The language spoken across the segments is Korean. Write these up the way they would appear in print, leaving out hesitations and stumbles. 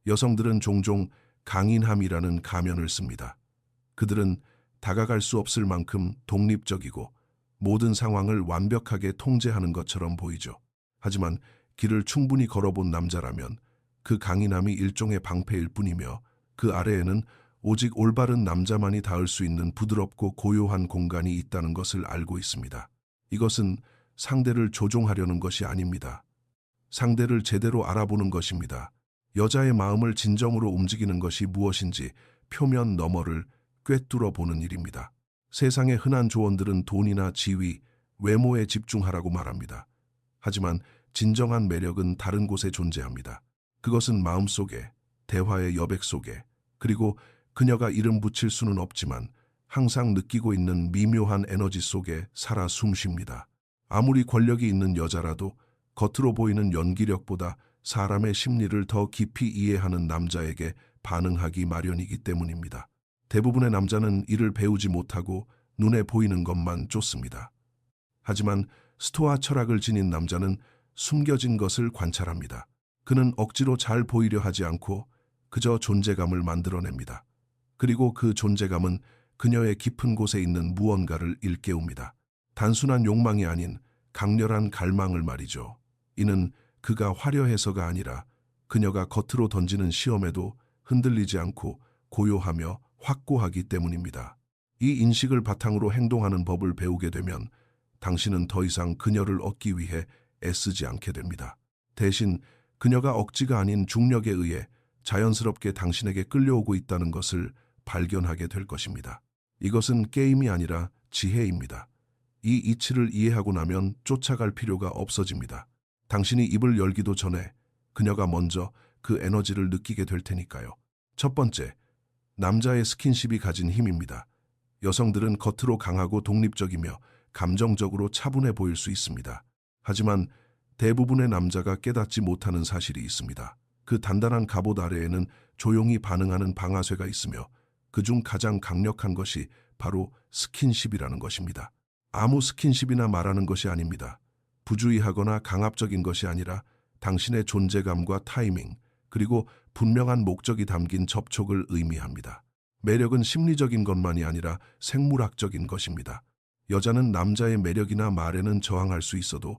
여성들은 종종 강인함이라는 가면을 씁니다. 그들은 다가갈 수 없을 만큼 독립적이고 모든 상황을 완벽하게 통제하는 것처럼 보이죠. 하지만 길을 충분히 걸어본 남자라면 그 강인함이 일종의 방패일 뿐이며 그 아래에는 오직 올바른 남자만이 닿을 수 있는 부드럽고 고요한 공간이 있다는 것을 알고 있습니다. 이것은 상대를 조종하려는 것이 아닙니다. 상대를 제대로 알아보는 것입니다. 여자의 마음을 진정으로 움직이는 것이 무엇인지 표면 너머를 꿰뚫어 보는 일입니다. 세상의 흔한 조언들은 돈이나 지위, 외모에 집중하라고 말합니다. 하지만 진정한 매력은 다른 곳에 존재합니다. 그것은 마음속에, 대화의 여백 속에, 그리고 그녀가 이름 붙일 수는 없지만 항상 느끼고 있는 미묘한 에너지 속에 살아 숨쉽니다. 아무리 권력이 있는 여자라도 겉으로 보이는 연기력보다 사람의 심리를 더 깊이 이해하는 남자에게 반응하기 마련이기 때문입니다. 대부분의 남자는 이를 배우지 못하고 눈에 보이는 것만 쫓습니다. 하지만 스토아 철학을 지닌 남자는 숨겨진 것을 관찰합니다. 그는 억지로 잘 보이려 하지 않고 그저 존재감을 만들어냅니다. 그리고 그 존재감은 그녀의 깊은 곳에 있는 무언가를 일깨웁니다. 단순한 욕망이 아닌 강렬한 갈망을 말이죠. 이는 그가 화려해서가 아니라 그녀가 겉으로 던지는 시험에도 흔들리지 않고 고요하며 확고하기 때문입니다. 이 인식을 바탕으로 행동하는 법을 배우게 되면 당신은 더 이상 그녀를 얻기 위해 애쓰지 않게 됩니다. 대신 그녀가 억지가 아닌 중력에 의해 자연스럽게 당신에게 끌려오고 있다는 것을 발견하게 될 것입니다. 이것은 게임이 아니라 지혜입니다. 이 이치를 이해하고 나면 쫓아갈 필요가 없어집니다. 당신이 입을 열기도 전에 그녀가 먼저 그 에너지를 느끼게 될 테니까요. 첫 번째, 남자의 스킨십이 가진 힘입니다. 여성들은 겉으로 강하고 독립적이며 감정적으로 차분해 보일 수 있습니다. 하지만 대부분의 남자가 깨닫지 못하는 사실이 있습니다. 그 단단한 갑옷 아래에는 조용히 반응하는 방아쇠가 있으며 그중 가장 강력한 것이 바로 스킨십이라는 것입니다. 아무 스킨십이나 말하는 것이 아닙니다. 부주의하거나 강압적인 것이 아니라 당신의 존재감과 타이밍, 그리고 분명한 목적이 담긴 접촉을 의미합니다. 매력은 심리적인 것만이 아니라 생물학적인 것입니다. 여자는 남자의 매력이나 말에는 저항할 수 있어도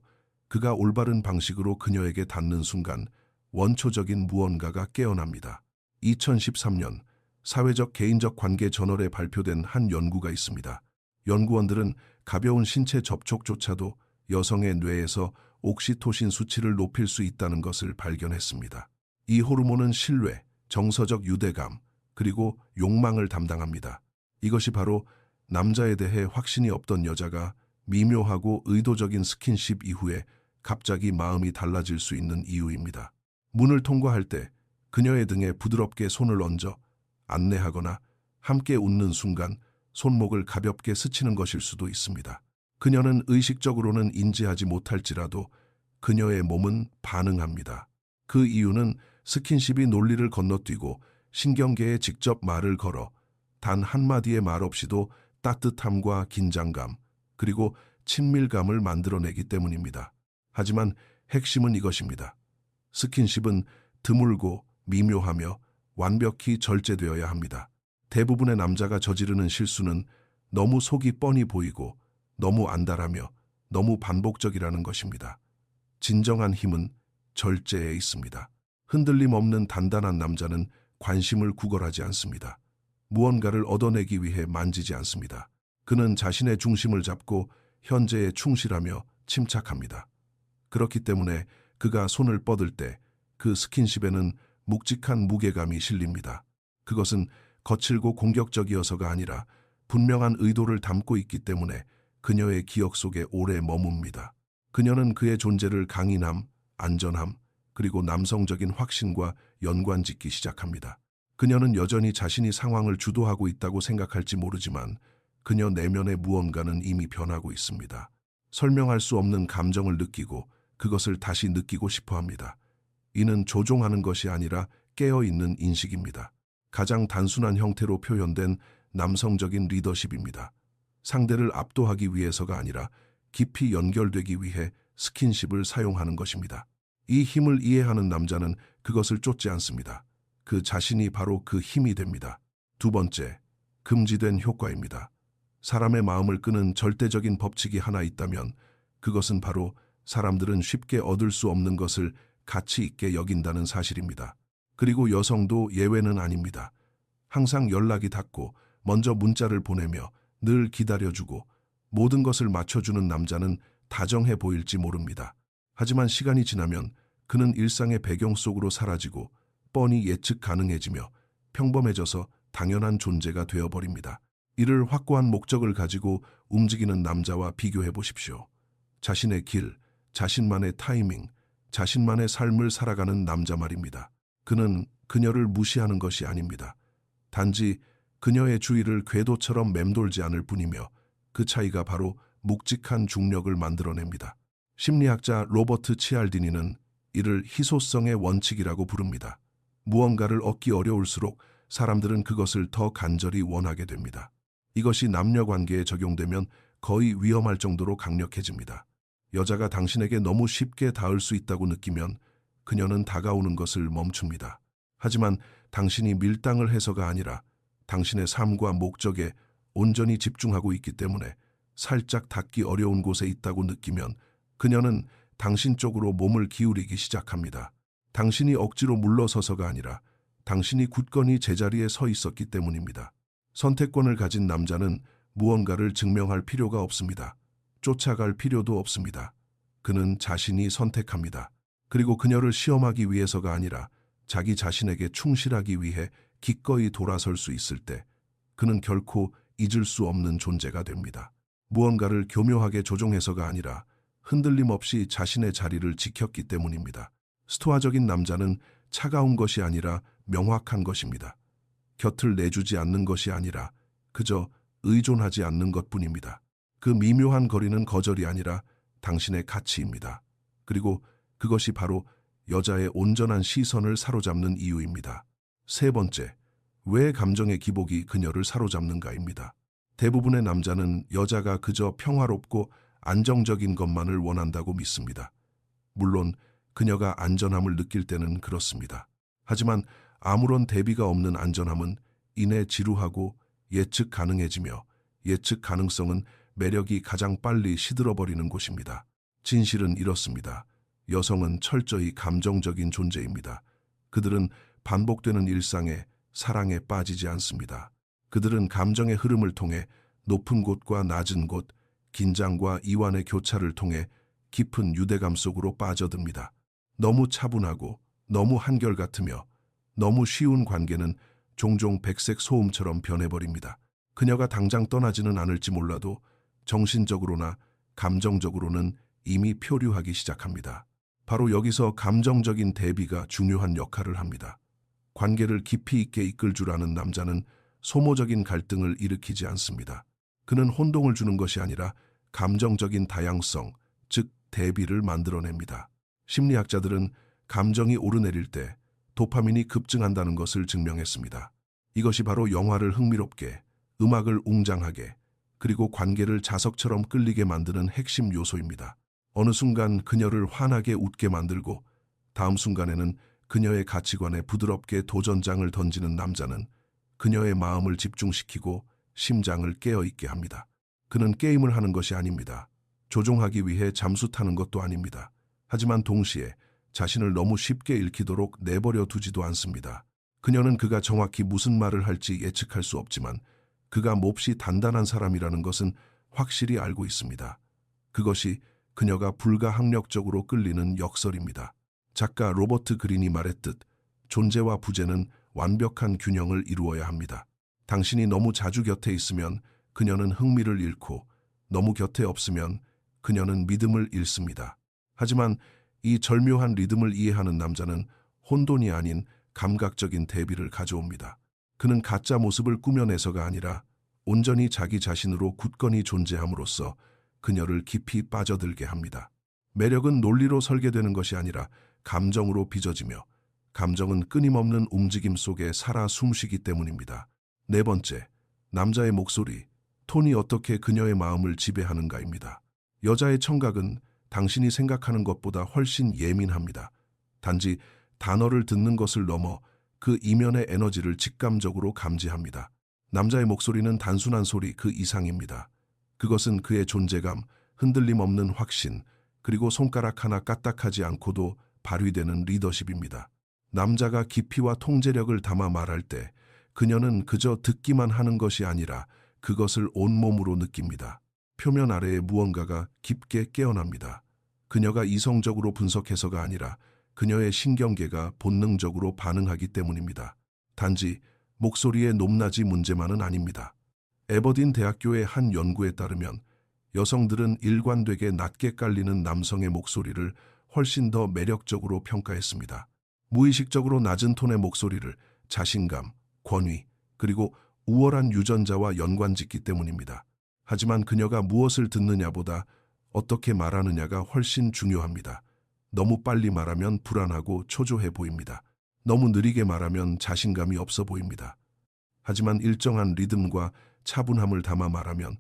그가 올바른 방식으로 그녀에게 닿는 순간 원초적인 무언가가 깨어납니다. 2013년 사회적 개인적 관계 저널에 발표된 한 연구가 있습니다. 연구원들은 가벼운 신체 접촉조차도 여성의 뇌에서 옥시토신 수치를 높일 수 있다는 것을 발견했습니다. 이 호르몬은 신뢰, 정서적 유대감, 그리고 욕망을 담당합니다. 이것이 바로 남자에 대해 확신이 없던 여자가 미묘하고 의도적인 스킨십 이후에 갑자기 마음이 달라질 수 있는 이유입니다. 문을 통과할 때 그녀의 등에 부드럽게 손을 얹어 안내하거나 함께 웃는 순간 손목을 가볍게 스치는 것일 수도 있습니다. 그녀는 의식적으로는 인지하지 못할지라도 그녀의 몸은 반응합니다. 그 이유는 스킨십이 논리를 건너뛰고 신경계에 직접 말을 걸어 단 한마디의 말 없이도 따뜻함과 긴장감, 그리고 친밀감을 만들어내기 때문입니다. 하지만 핵심은 이것입니다. 스킨십은 드물고 미묘하며 완벽히 절제되어야 합니다. 대부분의 남자가 저지르는 실수는 너무 속이 뻔히 보이고 너무 안달하며 너무 반복적이라는 것입니다. 진정한 힘은 절제에 있습니다. 흔들림 없는 단단한 남자는 관심을 구걸하지 않습니다. 무언가를 얻어내기 위해 만지지 않습니다. 그는 자신의 중심을 잡고 현재에 충실하며 침착합니다. 그렇기 때문에 그가 손을 뻗을 때 그 스킨십에는 묵직한 무게감이 실립니다. 그것은 거칠고 공격적이어서가 아니라 분명한 의도를 담고 있기 때문에 그녀의 기억 속에 오래 머뭅니다. 그녀는 그의 존재를 강인함, 안전함, 그리고 남성적인 확신과 연관짓기 시작합니다. 그녀는 여전히 자신이 상황을 주도하고 있다고 생각할지 모르지만 그녀 내면의 무언가는 이미 변하고 있습니다. 설명할 수 없는 감정을 느끼고 그것을 다시 느끼고 싶어 합니다. 이는 조종하는 것이 아니라 깨어있는 인식입니다. 가장 단순한 형태로 표현된 남성적인 리더십입니다. 상대를 압도하기 위해서가 아니라 깊이 연결되기 위해 스킨십을 사용하는 것입니다. 이 힘을 이해하는 남자는 그것을 쫓지 않습니다. 그 자신이 바로 그 힘이 됩니다. 두 번째, 금지된 효과입니다. 사람의 마음을 끄는 절대적인 법칙이 하나 있다면 그것은 바로 사람들은 쉽게 얻을 수 없는 것을 가치 있게 여긴다는 사실입니다. 그리고 여성도 예외는 아닙니다. 항상 연락이 닿고 먼저 문자를 보내며 늘 기다려주고 모든 것을 맞춰주는 남자는 다정해 보일지 모릅니다. 하지만 시간이 지나면 그는 일상의 배경 속으로 사라지고 뻔히 예측 가능해지며 평범해져서 당연한 존재가 되어버립니다. 이를 확고한 목적을 가지고 움직이는 남자와 비교해 보십시오. 자신의 길, 자신만의 타이밍, 자신만의 삶을 살아가는 남자 말입니다. 그는 그녀를 무시하는 것이 아닙니다. 단지 그녀의 주위를 궤도처럼 맴돌지 않을 뿐이며 그 차이가 바로 묵직한 중력을 만들어냅니다. 심리학자 로버트 치알디니는 이를 희소성의 원칙이라고 부릅니다. 무언가를 얻기 어려울수록 사람들은 그것을 더 간절히 원하게 됩니다. 이것이 남녀 관계에 적용되면 거의 위험할 정도로 강력해집니다. 여자가 당신에게 너무 쉽게 닿을 수 있다고 느끼면 그녀는 다가오는 것을 멈춥니다. 하지만 당신이 밀당을 해서가 아니라 당신의 삶과 목적에 온전히 집중하고 있기 때문에 살짝 닿기 어려운 곳에 있다고 느끼면 그녀는 당신 쪽으로 몸을 기울이기 시작합니다. 당신이 억지로 물러서서가 아니라 당신이 굳건히 제자리에 서 있었기 때문입니다. 선택권을 가진 남자는 무언가를 증명할 필요가 없습니다. 쫓아갈 필요도 없습니다. 그는 자신이 선택합니다. 그리고 그녀를 시험하기 위해서가 아니라 자기 자신에게 충실하기 위해 기꺼이 돌아설 수 있을 때 그는 결코 잊을 수 없는 존재가 됩니다. 무언가를 교묘하게 조종해서가 아니라 흔들림 없이 자신의 자리를 지켰기 때문입니다. 스토아적인 남자는 차가운 것이 아니라 명확한 것입니다. 곁을 내주지 않는 것이 아니라 그저 의존하지 않는 것뿐입니다. 그 미묘한 거리는 거절이 아니라 당신의 가치입니다. 그리고 그것이 바로 여자의 온전한 시선을 사로잡는 이유입니다. 세 번째, 왜 감정의 기복이 그녀를 사로잡는가입니다. 대부분의 남자는 여자가 그저 평화롭고 안정적인 것만을 원한다고 믿습니다. 물론 그녀가 안전함을 느낄 때는 그렇습니다. 하지만 아무런 대비가 없는 안전함은 이내 지루하고 예측 가능해지며 예측 가능성은 매력이 가장 빨리 시들어버리는 곳입니다. 진실은 이렇습니다. 여성은 철저히 감정적인 존재입니다. 그들은 반복되는 일상에 사랑에 빠지지 않습니다. 그들은 감정의 흐름을 통해 높은 곳과 낮은 곳, 긴장과 이완의 교차를 통해 깊은 유대감 속으로 빠져듭니다. 너무 차분하고 너무 한결같으며 너무 쉬운 관계는 종종 백색 소음처럼 변해버립니다. 그녀가 당장 떠나지는 않을지 몰라도 정신적으로나 감정적으로는 이미 표류하기 시작합니다. 바로 여기서 감정적인 대비가 중요한 역할을 합니다. 관계를 깊이 있게 이끌 줄 아는 남자는 소모적인 갈등을 일으키지 않습니다. 그는 혼동을 주는 것이 아니라 감정적인 다양성, 즉 대비를 만들어냅니다. 심리학자들은 감정이 오르내릴 때 도파민이 급증한다는 것을 증명했습니다. 이것이 바로 영화를 흥미롭게, 음악을 웅장하게, 그리고 관계를 자석처럼 끌리게 만드는 핵심 요소입니다. 어느 순간 그녀를 환하게 웃게 만들고 다음 순간에는 그녀의 가치관에 부드럽게 도전장을 던지는 남자는 그녀의 마음을 집중시키고 심장을 깨어있게 합니다. 그는 게임을 하는 것이 아닙니다. 조종하기 위해 잠수 타는 것도 아닙니다. 하지만 동시에 자신을 너무 쉽게 읽히도록 내버려 두지도 않습니다. 그녀는 그가 정확히 무슨 말을 할지 예측할 수 없지만 그가 몹시 단단한 사람이라는 것은 확실히 알고 있습니다. 그것이 그녀가 불가항력적으로 끌리는 역설입니다. 작가 로버트 그린이 말했듯 존재와 부재는 완벽한 균형을 이루어야 합니다. 당신이 너무 자주 곁에 있으면 그녀는 흥미를 잃고 너무 곁에 없으면 그녀는 믿음을 잃습니다. 하지만 이 절묘한 리듬을 이해하는 남자는 혼돈이 아닌 감각적인 대비를 가져옵니다. 그는 가짜 모습을 꾸며내서가 아니라 온전히 자기 자신으로 굳건히 존재함으로써 그녀를 깊이 빠져들게 합니다. 매력은 논리로 설계되는 것이 아니라 감정으로 빚어지며 감정은 끊임없는 움직임 속에 살아 숨쉬기 때문입니다. 네 번째, 남자의 목소리, 톤이 어떻게 그녀의 마음을 지배하는가입니다. 여자의 청각은 당신이 생각하는 것보다 훨씬 예민합니다. 단지 단어를 듣는 것을 넘어 그 이면의 에너지를 직감적으로 감지합니다. 남자의 목소리는 단순한 소리 그 이상입니다. 그것은 그의 존재감, 흔들림 없는 확신, 그리고 손가락 하나 까딱하지 않고도 발휘되는 리더십입니다. 남자가 깊이와 통제력을 담아 말할 때 그녀는 그저 듣기만 하는 것이 아니라 그것을 온몸으로 느낍니다. 표면 아래에 무언가가 깊게 깨어납니다. 그녀가 이성적으로 분석해서가 아니라 그녀의 신경계가 본능적으로 반응하기 때문입니다. 단지 목소리의 높낮이 문제만은 아닙니다. 에버딘 대학교의 한 연구에 따르면 여성들은 일관되게 낮게 깔리는 남성의 목소리를 훨씬 더 매력적으로 평가했습니다. 무의식적으로 낮은 톤의 목소리를 자신감, 권위, 그리고 우월한 유전자와 연관짓기 때문입니다. 하지만 그녀가 무엇을 듣느냐보다 어떻게 말하느냐가 훨씬 중요합니다. 너무 빨리 말하면 불안하고 초조해 보입니다. 너무 느리게 말하면 자신감이 없어 보입니다. 하지만 일정한 리듬과 차분함을 담아 말하면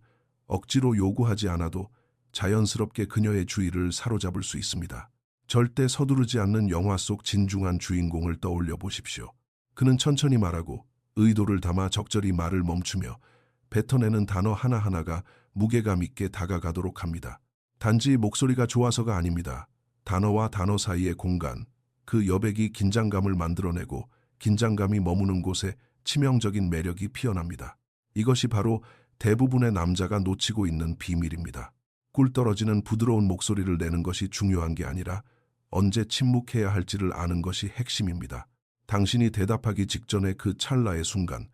억지로 요구하지 않아도 자연스럽게 그녀의 주의를 사로잡을 수 있습니다. 절대 서두르지 않는 영화 속 진중한 주인공을 떠올려 보십시오. 그는 천천히 말하고 의도를 담아 적절히 말을 멈추며 뱉어내는 단어 하나하나가 무게감 있게 다가가도록 합니다. 단지 목소리가 좋아서가 아닙니다. 단어와 단어 사이의 공간, 그 여백이 긴장감을 만들어내고 긴장감이 머무는 곳에 치명적인 매력이 피어납니다. 이것이 바로 대부분의 남자가 놓치고 있는 비밀입니다. 꿀 떨어지는 부드러운 목소리를 내는 것이 중요한 게 아니라 언제 침묵해야 할지를 아는 것이 핵심입니다. 당신이 대답하기 직전의 그 찰나의 순간,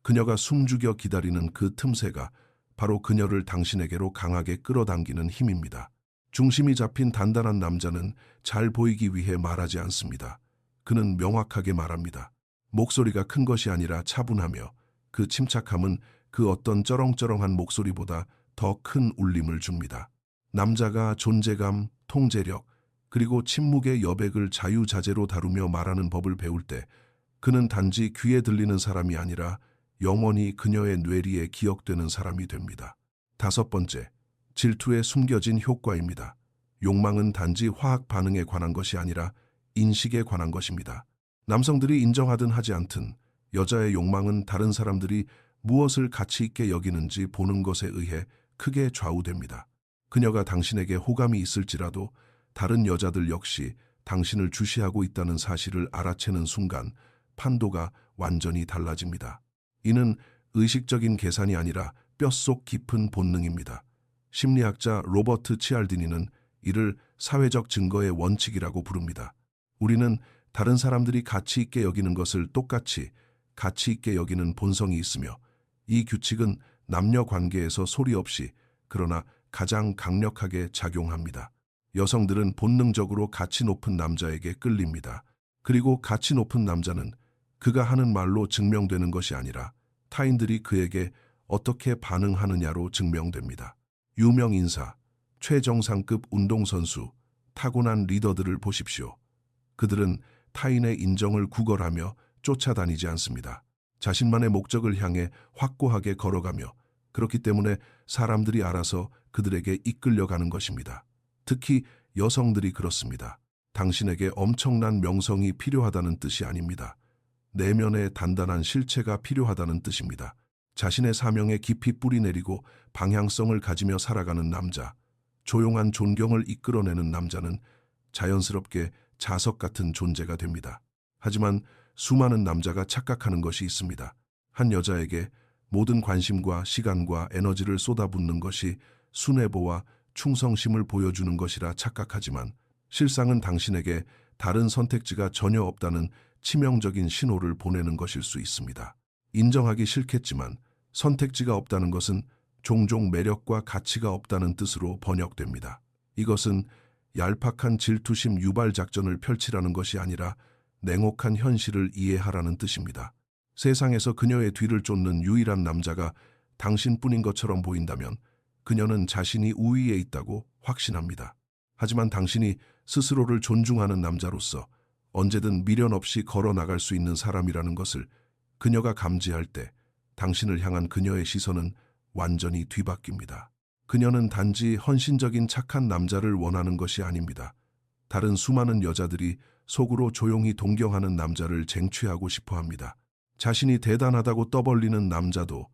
그녀가 숨죽여 기다리는 그 틈새가 바로 그녀를 당신에게로 강하게 끌어당기는 힘입니다. 중심이 잡힌 단단한 남자는 잘 보이기 위해 말하지 않습니다. 그는 명확하게 말합니다. 목소리가 큰 것이 아니라 차분하며 그 침착함은 그 어떤 쩌렁쩌렁한 목소리보다 더 큰 울림을 줍니다. 남자가 존재감, 통제력, 그리고 침묵의 여백을 자유자재로 다루며 말하는 법을 배울 때 그는 단지 귀에 들리는 사람이 아니라 영원히 그녀의 뇌리에 기억되는 사람이 됩니다. 5번째, 질투에 숨겨진 효과입니다. 욕망은 단지 화학 반응에 관한 것이 아니라 인식에 관한 것입니다. 남성들이 인정하든 하지 않든 여자의 욕망은 다른 사람들이 무엇을 가치 있게 여기는지 보는 것에 의해 크게 좌우됩니다. 그녀가 당신에게 호감이 있을지라도 다른 여자들 역시 당신을 주시하고 있다는 사실을 알아채는 순간 판도가 완전히 달라집니다. 이는 의식적인 계산이 아니라 뼛속 깊은 본능입니다. 심리학자 로버트 치알디니는 이를 사회적 증거의 원칙이라고 부릅니다. 우리는 다른 사람들이 가치 있게 여기는 것을 똑같이 가치 있게 여기는 본성이 있으며 이 규칙은 남녀 관계에서 소리 없이 그러나 가장 강력하게 작용합니다. 여성들은 본능적으로 가치 높은 남자에게 끌립니다. 그리고 가치 높은 남자는 그가 하는 말로 증명되는 것이 아니라 타인들이 그에게 어떻게 반응하느냐로 증명됩니다. 유명 인사, 최정상급 운동선수, 타고난 리더들을 보십시오. 그들은 타인의 인정을 구걸하며 쫓아다니지 않습니다. 자신만의 목적을 향해 확고하게 걸어가며 그렇기 때문에 사람들이 알아서 그들에게 이끌려가는 것입니다. 특히 여성들이 그렇습니다. 당신에게 엄청난 명성이 필요하다는 뜻이 아닙니다. 내면의 단단한 실체가 필요하다는 뜻입니다. 자신의 사명에 깊이 뿌리내리고 방향성을 가지며 살아가는 남자, 조용한 존경을 이끌어내는 남자는 자연스럽게 자석 같은 존재가 됩니다. 하지만 수많은 남자가 착각하는 것이 있습니다. 한 여자에게 모든 관심과 시간과 에너지를 쏟아붓는 것이 순애보와 충성심을 보여주는 것이라 착각하지만 실상은 당신에게 다른 선택지가 전혀 없다는 치명적인 신호를 보내는 것일 수 있습니다. 인정하기 싫겠지만 선택지가 없다는 것은 종종 매력과 가치가 없다는 뜻으로 번역됩니다. 이것은 얄팍한 질투심 유발 작전을 펼치라는 것이 아니라 냉혹한 현실을 이해하라는 뜻입니다. 세상에서 그녀의 뒤를 쫓는 유일한 남자가 당신뿐인 것처럼 보인다면 그녀는 자신이 우위에 있다고 확신합니다. 하지만 당신이 스스로를 존중하는 남자로서 언제든 미련 없이 걸어 나갈 수 있는 사람이라는 것을 그녀가 감지할 때 당신을 향한 그녀의 시선은 완전히 뒤바뀝니다. 그녀는 단지 헌신적인 착한 남자를 원하는 것이 아닙니다. 다른 수많은 여자들이 속으로 조용히 동경하는 남자를 쟁취하고 싶어 합니다. 자신이 대단하다고 떠벌리는 남자도,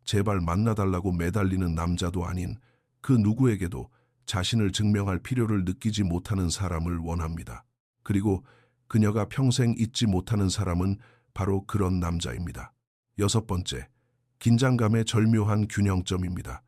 제발 만나달라고 매달리는 남자도 아닌 그 누구에게도 자신을 증명할 필요를 느끼지 못하는 사람을 원합니다. 그리고 그녀가 평생 잊지 못하는 사람은 바로 그런 남자입니다. 여섯 번째, 긴장감의 절묘한 균형점입니다.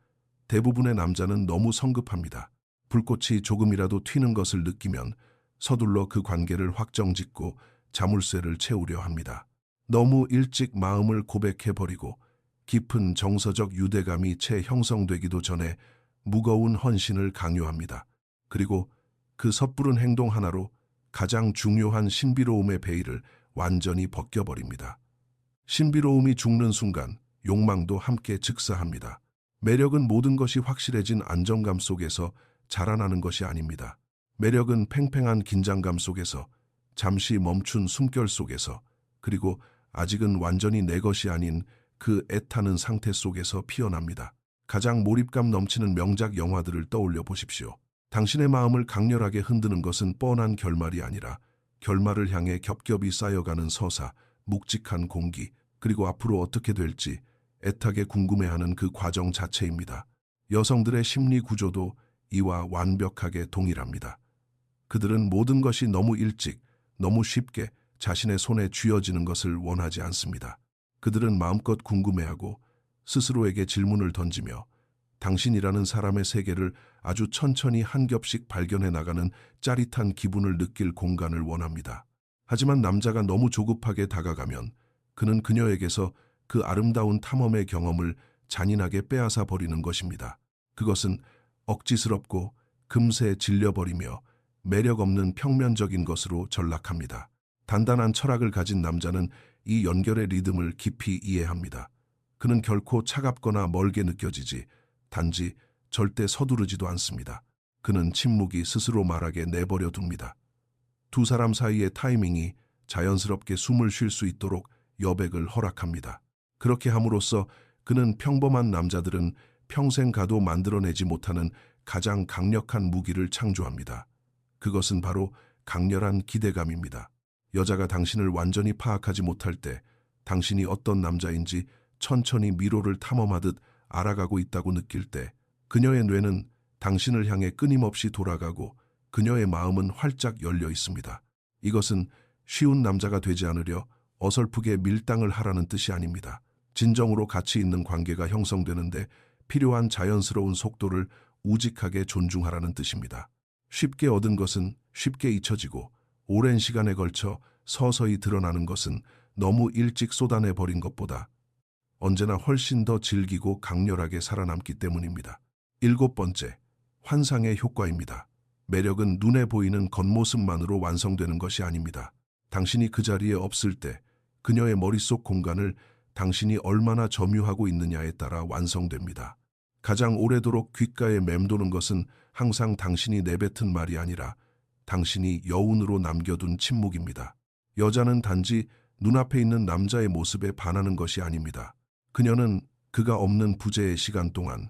대부분의 남자는 너무 성급합니다. 불꽃이 조금이라도 튀는 것을 느끼면 서둘러 그 관계를 확정짓고 자물쇠를 채우려 합니다. 너무 일찍 마음을 고백해버리고 깊은 정서적 유대감이 채 형성되기도 전에 무거운 헌신을 강요합니다. 그리고 그 섣부른 행동 하나로 가장 중요한 신비로움의 베일을 완전히 벗겨버립니다. 신비로움이 죽는 순간 욕망도 함께 즉사합니다. 매력은 모든 것이 확실해진 안정감 속에서 자라나는 것이 아닙니다. 매력은 팽팽한 긴장감 속에서, 잠시 멈춘 숨결 속에서, 그리고 아직은 완전히 내 것이 아닌 그 애타는 상태 속에서 피어납니다. 가장 몰입감 넘치는 명작 영화들을 떠올려 보십시오. 당신의 마음을 강렬하게 흔드는 것은 뻔한 결말이 아니라 결말을 향해 겹겹이 쌓여가는 서사, 묵직한 공기, 그리고 앞으로 어떻게 될지 애타게 궁금해하는 그 과정 자체입니다. 여성들의 심리 구조도 이와 완벽하게 동일합니다. 그들은 모든 것이 너무 일찍, 너무 쉽게 자신의 손에 쥐어지는 것을 원하지 않습니다. 그들은 마음껏 궁금해하고 스스로에게 질문을 던지며 당신이라는 사람의 세계를 아주 천천히 한 겹씩 발견해 나가는 짜릿한 기분을 느낄 공간을 원합니다. 하지만 남자가 너무 조급하게 다가가면 그는 그녀에게서 그 아름다운 탐험의 경험을 잔인하게 빼앗아 버리는 것입니다. 그것은 억지스럽고 금세 질려버리며 매력 없는 평면적인 것으로 전락합니다. 단단한 철학을 가진 남자는 이 연결의 리듬을 깊이 이해합니다. 그는 결코 차갑거나 멀게 느껴지지, 단지 절대 서두르지도 않습니다. 그는 침묵이 스스로 말하게 내버려 둡니다. 두 사람 사이의 타이밍이 자연스럽게 숨을 쉴 수 있도록 여백을 허락합니다. 그렇게 함으로써 그는 평범한 남자들은 평생 가도 만들어내지 못하는 가장 강력한 무기를 창조합니다. 그것은 바로 강렬한 기대감입니다. 여자가 당신을 완전히 파악하지 못할 때 당신이 어떤 남자인지 천천히 미로를 탐험하듯 알아가고 있다고 느낄 때 그녀의 뇌는 당신을 향해 끊임없이 돌아가고 그녀의 마음은 활짝 열려 있습니다. 이것은 쉬운 남자가 되지 않으려 어설프게 밀당을 하라는 뜻이 아닙니다. 진정으로 가치 있는 관계가 형성되는데 필요한 자연스러운 속도를 우직하게 존중하라는 뜻입니다. 쉽게 얻은 것은 쉽게 잊혀지고 오랜 시간에 걸쳐 서서히 드러나는 것은 너무 일찍 쏟아내버린 것보다 언제나 훨씬 더 질기고 강렬하게 살아남기 때문입니다. 일곱 번째, 환상의 효과입니다. 매력은 눈에 보이는 겉모습만으로 완성되는 것이 아닙니다. 당신이 그 자리에 없을 때 그녀의 머릿속 공간을 당신이 얼마나 점유하고 있느냐에 따라 완성됩니다. 가장 오래도록 귓가에 맴도는 것은 항상 당신이 내뱉은 말이 아니라 당신이 여운으로 남겨둔 침묵입니다. 여자는 단지 눈앞에 있는 남자의 모습에 반하는 것이 아닙니다. 그녀는 그가 없는 부재의 시간 동안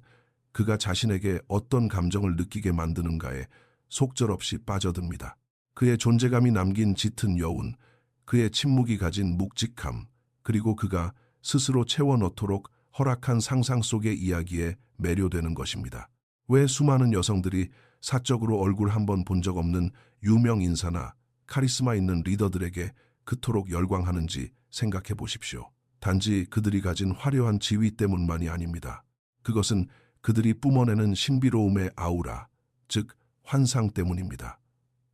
그가 자신에게 어떤 감정을 느끼게 만드는가에 속절없이 빠져듭니다. 그의 존재감이 남긴 짙은 여운, 그의 침묵이 가진 묵직함, 그리고 그가 스스로 채워넣도록 허락한 상상 속의 이야기에 매료되는 것입니다. 왜 수많은 여성들이 사적으로 얼굴 한번 본 적 없는 유명 인사나 카리스마 있는 리더들에게 그토록 열광하는지 생각해 보십시오. 단지 그들이 가진 화려한 지위 때문만이 아닙니다. 그것은 그들이 뿜어내는 신비로움의 아우라, 즉 환상 때문입니다.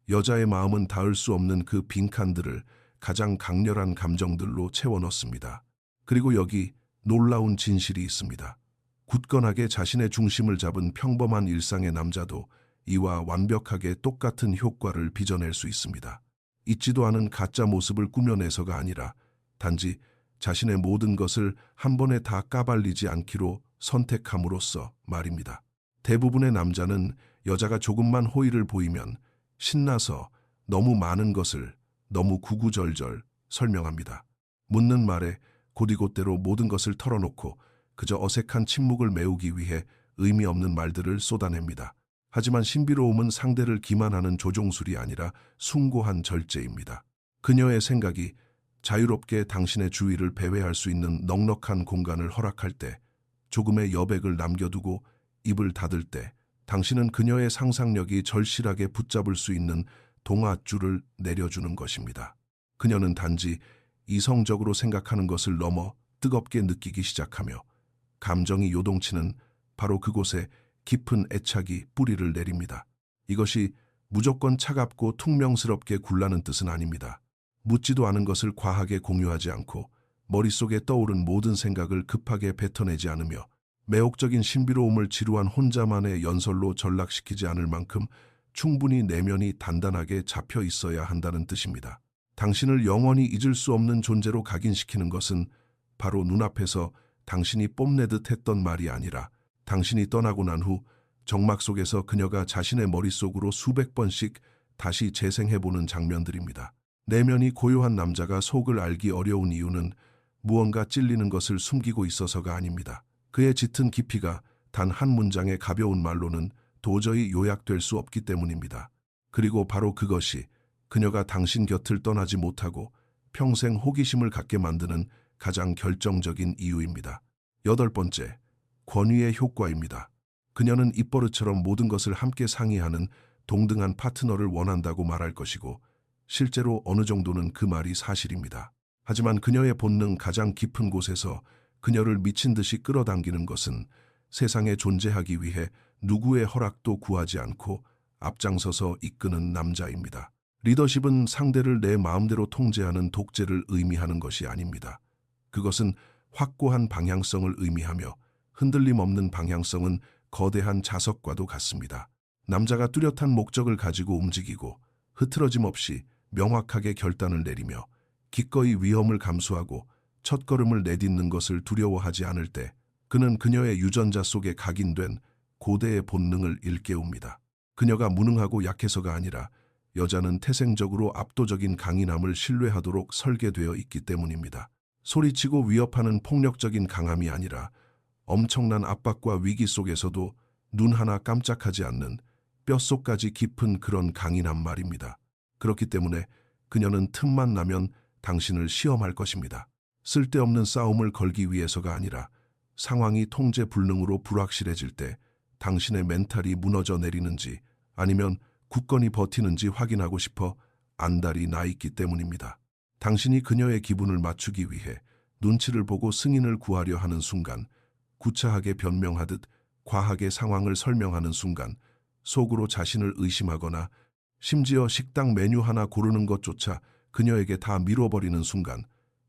여자의 마음은 닿을 수 없는 그 빈칸들을 가장 강렬한 감정들로 채워넣습니다. 그리고 여기 놀라운 진실이 있습니다. 굳건하게 자신의 중심을 잡은 평범한 일상의 남자도 이와 완벽하게 똑같은 효과를 빚어낼 수 있습니다. 있지도 않은 가짜 모습을 꾸며내서가 아니라 단지 자신의 모든 것을 한 번에 다 까발리지 않기로 선택함으로써 말입니다. 대부분의 남자는 여자가 조금만 호의를 보이면 신나서 너무 많은 것을 너무 구구절절 설명합니다. 묻는 말에 곧이곧대로 모든 것을 털어놓고 그저 어색한 침묵을 메우기 위해 의미 없는 말들을 쏟아냅니다. 하지만 신비로움은 상대를 기만하는 조종술이 아니라 숭고한 절제입니다. 그녀의 생각이 자유롭게 당신의 주위를 배회할 수 있는 넉넉한 공간을 허락할 때, 조금의 여백을 남겨두고 입을 닫을 때, 당신은 그녀의 상상력이 절실하게 붙잡을 수 있는 동아줄을 내려주는 것입니다. 그녀는 단지 이성적으로 생각하는 것을 넘어 뜨겁게 느끼기 시작하며, 감정이 요동치는 바로 그곳에 깊은 애착이 뿌리를 내립니다. 이것이 무조건 차갑고 퉁명스럽게 굴라는 뜻은 아닙니다. 묻지도 않은 것을 과하게 공유하지 않고 머릿속에 떠오른 모든 생각을 급하게 뱉어내지 않으며 매혹적인 신비로움을 지루한 혼자만의 연설로 전락시키지 않을 만큼 충분히 내면이 단단하게 잡혀 있어야 한다는 뜻입니다. 당신을 영원히 잊을 수 없는 존재로 각인시키는 것은 바로 눈앞에서 당신이 뽐내듯 했던 말이 아니라 당신이 떠나고 난 후 정막 속에서 그녀가 자신의 머릿속으로 수백 번씩 다시 재생해보는 장면들입니다. 내면이 고요한 남자가 속을 알기 어려운 이유는 무언가 찔리는 것을 숨기고 있어서가 아닙니다. 그의 짙은 깊이가 단 한 문장의 가벼운 말로는 도저히 요약될 수 없기 때문입니다. 그리고 바로 그것이 그녀가 당신 곁을 떠나지 못하고 평생 호기심을 갖게 만드는 가장 결정적인 이유입니다. 8번째, 권위의 효과입니다. 그녀는 입버릇처럼 모든 것을 함께 상의하는 동등한 파트너를 원한다고 말할 것이고, 실제로 어느 정도는 그 말이 사실입니다. 하지만 그녀의 본능 가장 깊은 곳에서 그녀를 미친 듯이 끌어당기는 것은 세상에 존재하기 위해 누구의 허락도 구하지 않고 앞장서서 이끄는 남자입니다. 리더십은 상대를 내 마음대로 통제하는 독재를 의미하는 것이 아닙니다. 그것은 확고한 방향성을 의미하며 흔들림 없는 방향성은 거대한 자석과도 같습니다. 남자가 뚜렷한 목적을 가지고 움직이고 흐트러짐 없이 명확하게 결단을 내리며 기꺼이 위험을 감수하고 첫걸음을 내딛는 것을 두려워하지 않을 때 그는 그녀의 유전자 속에 각인된 고대의 본능을 일깨웁니다. 그녀가 무능하고 약해서가 아니라 여자는 태생적으로 압도적인 강인함을 신뢰하도록 설계되어 있기 때문입니다. 소리치고 위협하는 폭력적인 강함이 아니라 엄청난 압박과 위기 속에서도 눈 하나 깜짝하지 않는 뼛속까지 깊은 그런 강인한 말입니다. 그렇기 때문에 그녀는 틈만 나면 당신을 시험할 것입니다. 쓸데없는 싸움을 걸기 위해서가 아니라 상황이 통제 불능으로 불확실해질 때 당신의 멘탈이 무너져 내리는지 아니면 굳건히 버티는지 확인하고 싶어 안달이 나 있기 때문입니다. 당신이 그녀의 기분을 맞추기 위해 눈치를 보고 승인을 구하려 하는 순간, 구차하게 변명하듯 과하게 상황을 설명하는 순간, 속으로 자신을 의심하거나 심지어 식당 메뉴 하나 고르는 것조차 그녀에게 다 미뤄버리는 순간,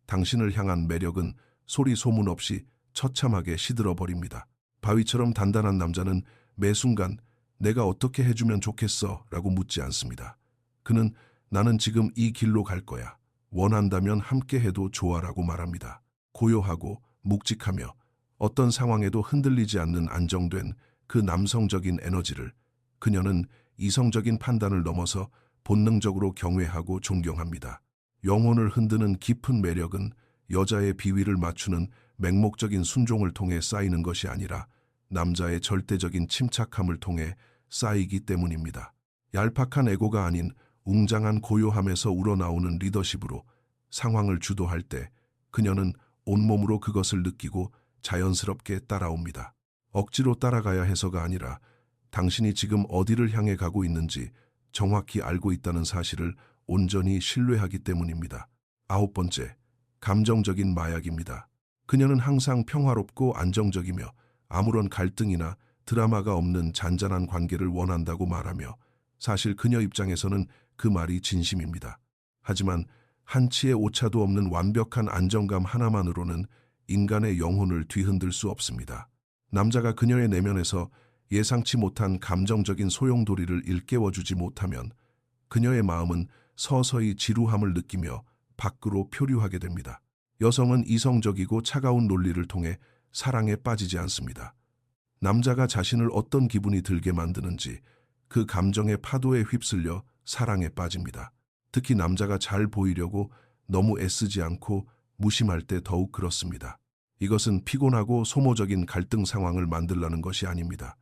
당신을 향한 매력은 소리 소문 없이 처참하게 시들어버립니다. 바위처럼 단단한 남자는 매 순간 내가 어떻게 해주면 좋겠어 라고 묻지 않습니다. 그는 나는 지금 이 길로 갈 거야. 원한다면 함께 해도 좋아라고 말합니다. 고요하고 묵직하며 어떤 상황에도 흔들리지 않는 안정된 그 남성적인 에너지를 그녀는 이성적인 판단을 넘어서 본능적으로 경외하고 존경합니다. 영혼을 흔드는 깊은 매력은 여자의 비위를 맞추는 맹목적인 순종을 통해 쌓이는 것이 아니라 남자의 절대적인 침착함을 통해 쌓이기 때문입니다. 얄팍한 에고가 아닌 웅장한 고요함에서 우러나오는 리더십으로 상황을 주도할 때 그녀는 온몸으로 그것을 느끼고 자연스럽게 따라옵니다. 억지로 따라가야 해서가 아니라 당신이 지금 어디를 향해 가고 있는지 정확히 알고 있다는 사실을 온전히 신뢰하기 때문입니다. 9번째, 감정적인 마약입니다. 그녀는 항상 평화롭고 안정적이며 아무런 갈등이나 드라마가 없는 잔잔한 관계를 원한다고 말하며 사실 그녀 입장에서는 그 말이 진심입니다. 하지만 한치의 오차도 없는 완벽한 안정감 하나만으로는 인간의 영혼을 뒤흔들 수 없습니다. 남자가 그녀의 내면에서 예상치 못한 감정적인 소용돌이를 일깨워주지 못하면 그녀의 마음은 서서히 지루함을 느끼며 밖으로 표류하게 됩니다. 여성은 이성적이고 차가운 논리를 통해 사랑에 빠지지 않습니다. 남자가 자신을 어떤 기분이 들게 만드는지 그 감정의 파도에 휩쓸려 사랑에 빠집니다. 특히 남자가 잘 보이려고 너무 애쓰지 않고 무심할 때 더욱 그렇습니다. 이것은 피곤하고 소모적인 갈등 상황을 만들라는 것이 아닙니다.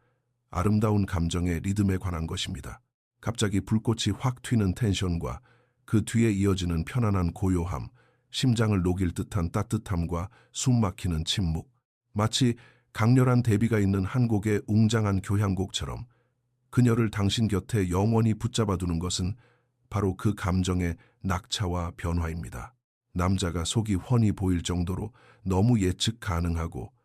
아름다운 감정의 리듬에 관한 것입니다. 갑자기 불꽃이 확 튀는 텐션과 그 뒤에 이어지는 편안한 고요함, 심장을 녹일 듯한 따뜻함과 숨막히는 침묵, 마치 강렬한 대비가 있는 한 곡의 웅장한 교향곡처럼 그녀를 당신 곁에 영원히 붙잡아두는 것은 바로 그 감정의 낙차와 변화입니다. 남자가 속이 훤히 보일 정도로 너무 예측 가능하고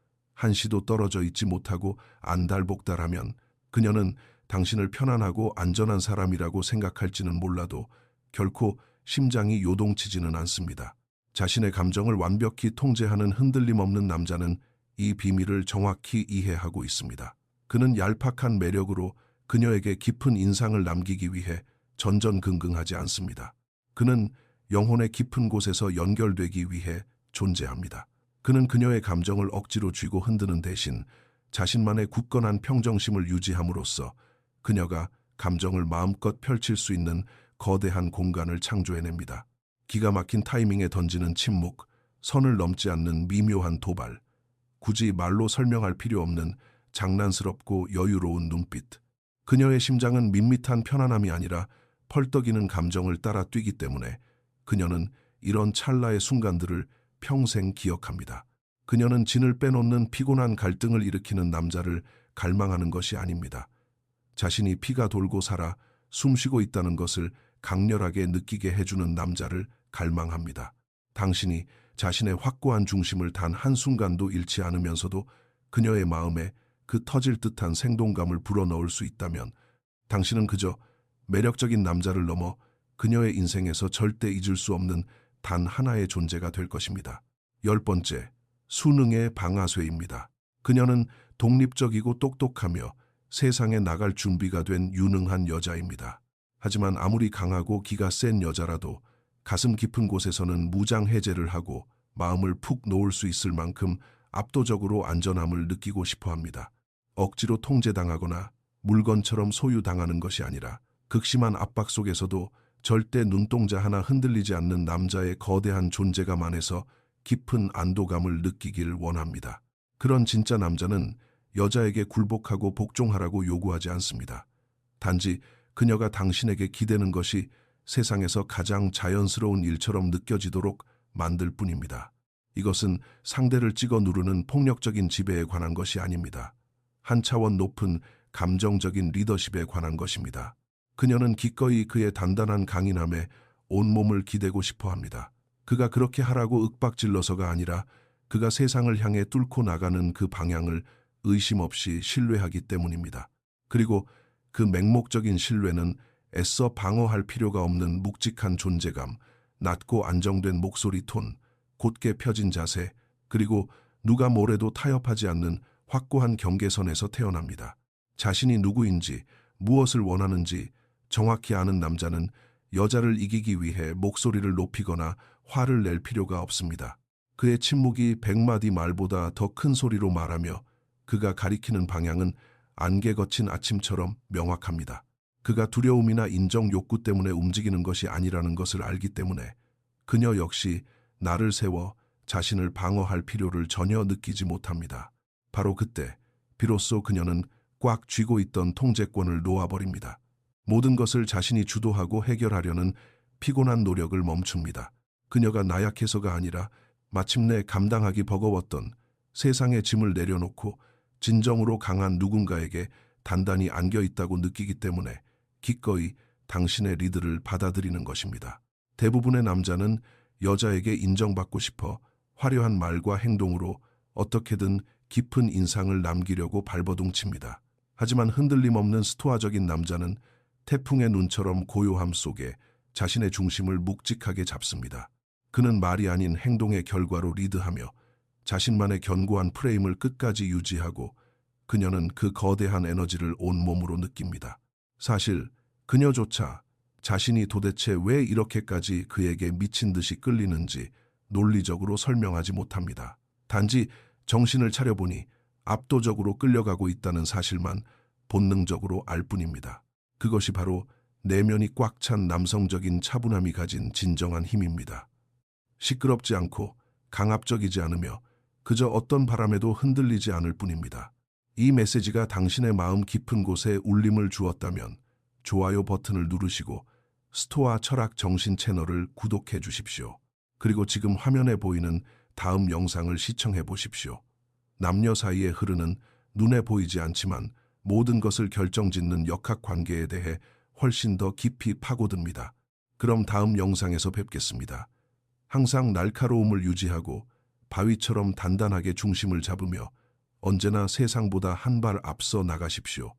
한시도 떨어져 있지 못하고 안달복달하면 그녀는 당신을 편안하고 안전한 사람이라고 생각할지는 몰라도 결코 심장이 요동치지는 않습니다. 자신의 감정을 완벽히 통제하는 흔들림 없는 남자는 이 비밀을 정확히 이해하고 있습니다. 그는 얄팍한 매력으로 그녀에게 깊은 인상을 남기기 위해 전전긍긍하지 않습니다. 그는 영혼의 깊은 곳에서 연결되기 위해 존재합니다. 그는 그녀의 감정을 억지로 쥐고 흔드는 대신 자신만의 굳건한 평정심을 유지함으로써 그녀가 감정을 마음껏 펼칠 수 있는 거대한 공간을 창조해냅니다. 기가 막힌 타이밍에 던지는 침묵, 선을 넘지 않는 미묘한 도발, 굳이 말로 설명할 필요 없는 장난스럽고 여유로운 눈빛. 그녀의 심장은 밋밋한 편안함이 아니라 펄떡이는 감정을 따라 뛰기 때문에 그녀는 이런 찰나의 순간들을 평생 기억합니다. 그녀는 진을 빼놓는 피곤한 갈등을 일으키는 남자를 갈망하는 것이 아닙니다. 자신이 피가 돌고 살아 숨쉬고 있다는 것을 강렬하게 느끼게 해주는 남자를 갈망합니다. 당신이 자신의 확고한 중심을 단 한순간도 잃지 않으면서도 그녀의 마음에 그 터질 듯한 생동감을 불어넣을 수 있다면 당신은 그저 매력적인 남자를 넘어 그녀의 인생에서 절대 잊을 수 없는 단 하나의 존재가 될 것입니다. 10번째, 수능의 방아쇠입니다. 그녀는 독립적이고 똑똑하며 세상에 나갈 준비가 된 유능한 여자입니다. 하지만 아무리 강하고 기가 센 여자라도 가슴 깊은 곳에서는 무장 해제를 하고 마음을 푹 놓을 수 있을 만큼 압도적으로 안전함을 느끼고 싶어 합니다. 억지로 통제당하거나 물건처럼 소유당하는 것이 아니라 극심한 압박 속에서도 절대 눈동자 하나 흔들리지 않는 남자의 거대한 존재감 안에서 깊은 안도감을 느끼길 원합니다. 그런 진짜 남자는 여자에게 굴복하고 복종하라고 요구하지 않습니다. 단지 그녀가 당신에게 기대는 것이 세상에서 가장 자연스러운 일처럼 느껴지도록 만들 뿐입니다. 이것은 상대를 찍어 누르는 폭력적인 지배에 관한 것이 아닙니다. 한 차원 높은 감정적인 리더십에 관한 것입니다. 그녀는 기꺼이 그의 단단한 강인함에 온몸을 기대고 싶어 합니다. 그가 그렇게 하라고 윽박질러서가 아니라 그가 세상을 향해 뚫고 나가는 그 방향을 의심 없이 신뢰하기 때문입니다. 그리고 그 맹목적인 신뢰는 애써 방어할 필요가 없는 묵직한 존재감, 낮고 안정된 목소리 톤, 곧게 펴진 자세, 그리고 누가 뭐래도 타협하지 않는 확고한 경계선에서 태어납니다. 자신이 누구인지, 무엇을 원하는지 정확히 아는 남자는 여자를 이기기 위해 목소리를 높이거나 화를 낼 필요가 없습니다. 그의 침묵이 100마디 말보다 더 큰 소리로 말하며 그가 가리키는 방향은 안개 거친 아침처럼 명확합니다. 그가 두려움이나 인정 욕구 때문에 움직이는 것이 아니라는 것을 알기 때문에 그녀 역시 나를 세워 자신을 방어할 필요를 전혀 느끼지 못합니다. 바로 그때 비로소 그녀는 꽉 쥐고 있던 통제권을 놓아버립니다. 모든 것을 자신이 주도하고 해결하려는 피곤한 노력을 멈춥니다. 그녀가 나약해서가 아니라 마침내 감당하기 버거웠던 세상의 짐을 내려놓고 진정으로 강한 누군가에게 단단히 안겨있다고 느끼기 때문에 기꺼이 당신의 리드를 받아들이는 것입니다. 대부분의 남자는 여자에게 인정받고 싶어 화려한 말과 행동으로 어떻게든 깊은 인상을 남기려고 발버둥칩니다. 하지만 흔들림 없는 스토아적인 남자는 태풍의 눈처럼 고요함 속에 자신의 중심을 묵직하게 잡습니다. 그는 말이 아닌 행동의 결과로 리드하며 자신만의 견고한 프레임을 끝까지 유지하고 그녀는 그 거대한 에너지를 온몸으로 느낍니다. 사실 그녀조차 자신이 도대체 왜 이렇게까지 그에게 미친 듯이 끌리는지 논리적으로 설명하지 못합니다. 단지 정신을 차려보니 압도적으로 끌려가고 있다는 사실만 본능적으로 알 뿐입니다. 그것이 바로 내면이 꽉 찬 남성적인 차분함이 가진 진정한 힘입니다. 시끄럽지 않고 강압적이지 않으며 그저 어떤 바람에도 흔들리지 않을 뿐입니다. 이 메시지가 당신의 마음 깊은 곳에 울림을 주었다면 좋아요 버튼을 누르시고 스토아 철학 정신 채널을 구독해 주십시오. 그리고 지금 화면에 보이는 다음 영상을 시청해 보십시오. 남녀 사이에 흐르는 눈에 보이지 않지만 모든 것을 결정짓는 역학관계에 대해 훨씬 더 깊이 파고듭니다. 그럼 다음 영상에서 뵙겠습니다. 항상 날카로움을 유지하고 바위처럼 단단하게 중심을 잡으며 언제나 세상보다 한 발 앞서 나가십시오.